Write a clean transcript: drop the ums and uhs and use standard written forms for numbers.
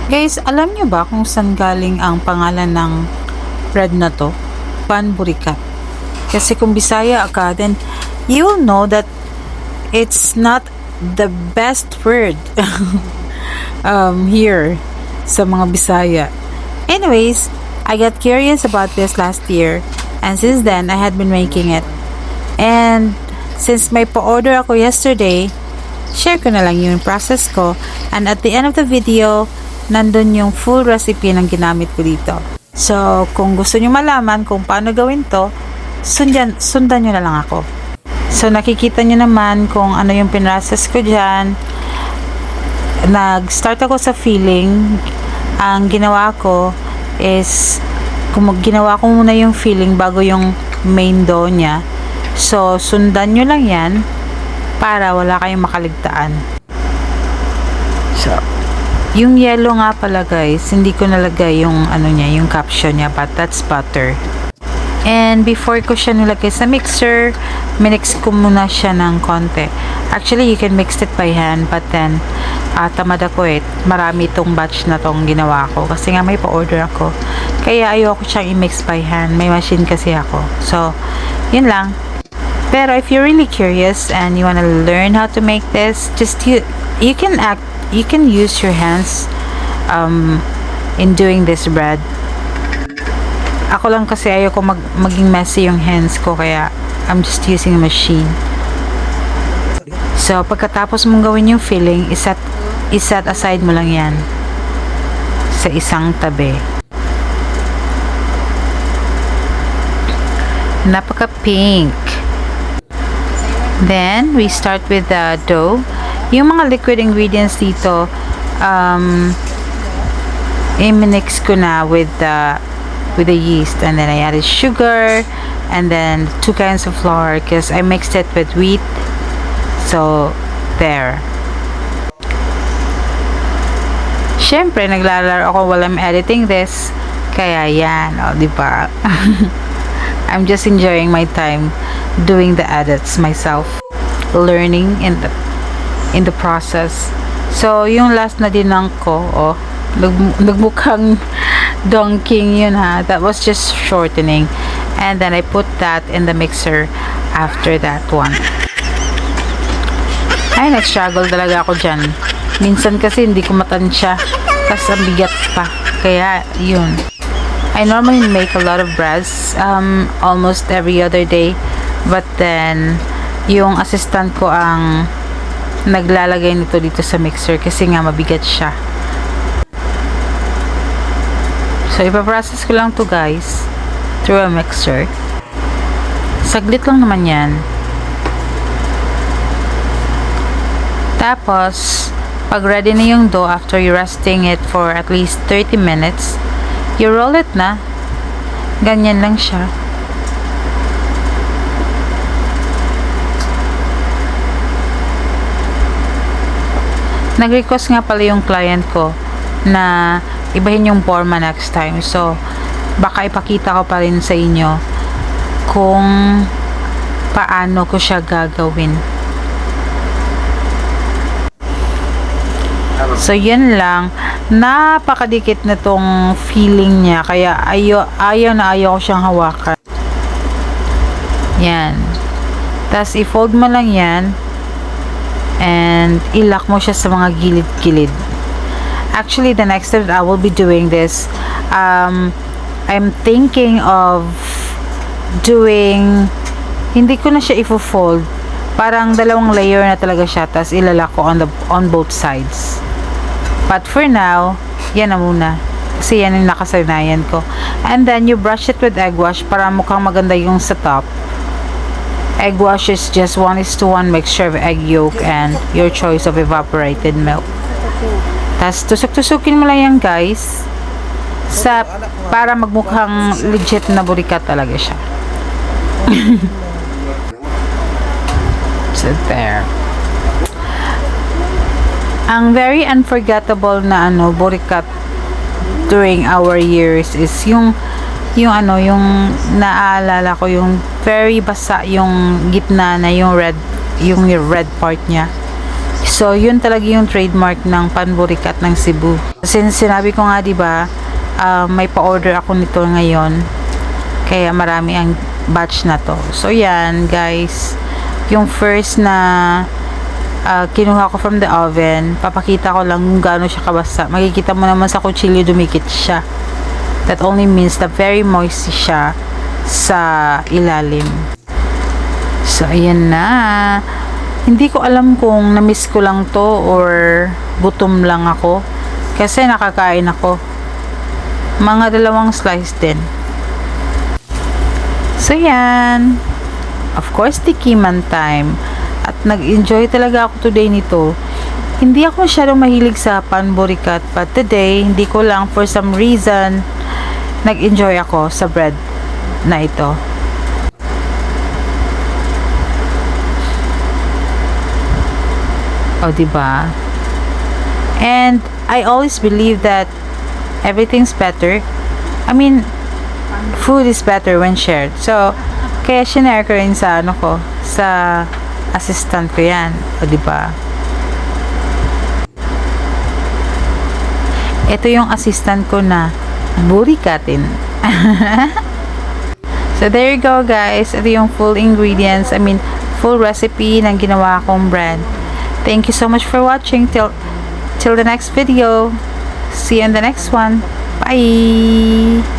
Guys, alam niyo ba kung saan galing ang pangalan ng bread na to? Pan Burikat. Kasi kung Bisaya ka, then you'll know that it's not the best word here sa mga Bisaya. Anyways, I got curious about this last year, and since then, I had been making it. And since may pa-order ako yesterday, share ko na lang yung process ko, and at the end of the video, nandun yung full recipe ng ginamit ko dito. So, kung gusto nyo malaman kung paano gawin to, sundan nyo na lang ako. So, nakikita nyo naman kung ano yung pinrocess ko dyan. Nag-start ako sa filling. Ang ginawa ko is, ginawa ko muna yung filling bago yung main dough niya. So, sundan nyo lang yan para wala kayong makaligtaan. So, yung yellow nga pala guys, hindi ko nalagay yung ano niya, yung caption niya, but that's butter. And before ko siya nilagay sa mixer, minix ko muna siya ng konti. Actually, you can mix it by hand, but then tamad ako marami itong batch na tong ginawa ko kasi nga may pa-order ako. Kaya ayoko siyang i-mix by hand, may machine kasi ako. So, yun lang. Pero if you're really curious and you wanna learn how to make this, just you can use your hands in doing this bread. Ako lang kasi ayoko maging messy yung hands ko, kaya I'm just using a machine. So pagkatapos mong gawin yung filling, iset aside mo lang yan sa isang tabi. Napaka pink. Then we start with the dough. Yung mga liquid ingredients dito, i-mix ko na with the yeast, and then I added sugar, and then 2 kinds of flour because I mixed it with wheat. So there. Syempre naglalaro ako while I'm editing this, kaya yan, diba? I'm just enjoying my time doing the edits myself, learning in the process. So, yung last na dinang ko, nagmukhang dunking yun ha. That was just shortening. And then I put that in the mixer after that one. Ay, nag-struggle talaga ako dyan. Minsan kasi hindi ko matansya. Tapos ang bigat pa. Kaya, yun. I normally make a lot of breads almost every other day. But then, yung assistant ko ang naglalagay nito dito sa mixer kasi nga mabigat siya. So, ipaprocess ko lang to guys through a mixer. Saglit lang naman yan. Tapos, pag ready na yung dough after you resting it for at least 30 minutes, you roll it na. Ganyan lang siya. Nag-request nga pala yung client ko na ibahin yung forma next time. So, baka ipakita ko pa rin sa inyo kung paano ko siya gagawin. So, yun lang. Napakadikit na tong feeling niya. Kaya, ayaw na ayaw ko siyang hawakan. Yan. Tapos, i-fold mo lang yan. And, ilock mo siya sa mga gilid-gilid. Actually, the next time I will be doing this, I'm thinking of doing, hindi ko na siya i-fold. Parang dalawang layer na talaga siya, tapos ilalak ko on both sides. But for now, yan na muna. Kasi yan yung nakasanayan ko. And then, you brush it with egg wash para mukhang maganda yung sa top. Egg wash is just 1:1 mixture of egg yolk and your choice of evaporated milk. Tapos, tusok-tusukin mo lang yan guys. Para magmukhang legit na burikat talaga siya. So, there. Ang very unforgettable na burikat during our years is yung naaalala ko yung very basa yung gitna na yung red part niya. So, yun talaga yung trademark ng panburikat ng Cebu. Since sinabi ko nga, diba, may pa-order ako nito ngayon. Kaya marami ang batch na to. So, yan, guys. Yung first na kinuha ko from the oven, papakita ko lang kung gaano siya kabasa. Makikita mo naman sa kutsilyo, dumikit siya. That only means na very moist siya sa ilalim. So, ayan na. Hindi ko alam kung na-miss ko lang to or gutom lang ako. Kasi nakakain ako. Mga 2 slice din. So, yan. Of course, tikiman time. At nag-enjoy talaga ako today nito. Hindi ako masyadong mahilig sa panburikat. But today, hindi ko lang for some reason, nag-enjoy ako sa bread na ito. O, diba? And I always believe that everything's better. I mean, food is better when shared. So, kaya shinare ko rin sa sa assistant ko yan. O, diba? Ito yung assistant ko na burikatin. So, there you go, guys. Ito yung full ingredients. I mean, full recipe ng ginawa kong bread. Thank you so much for watching. Till the next video. See you in the next one. Bye!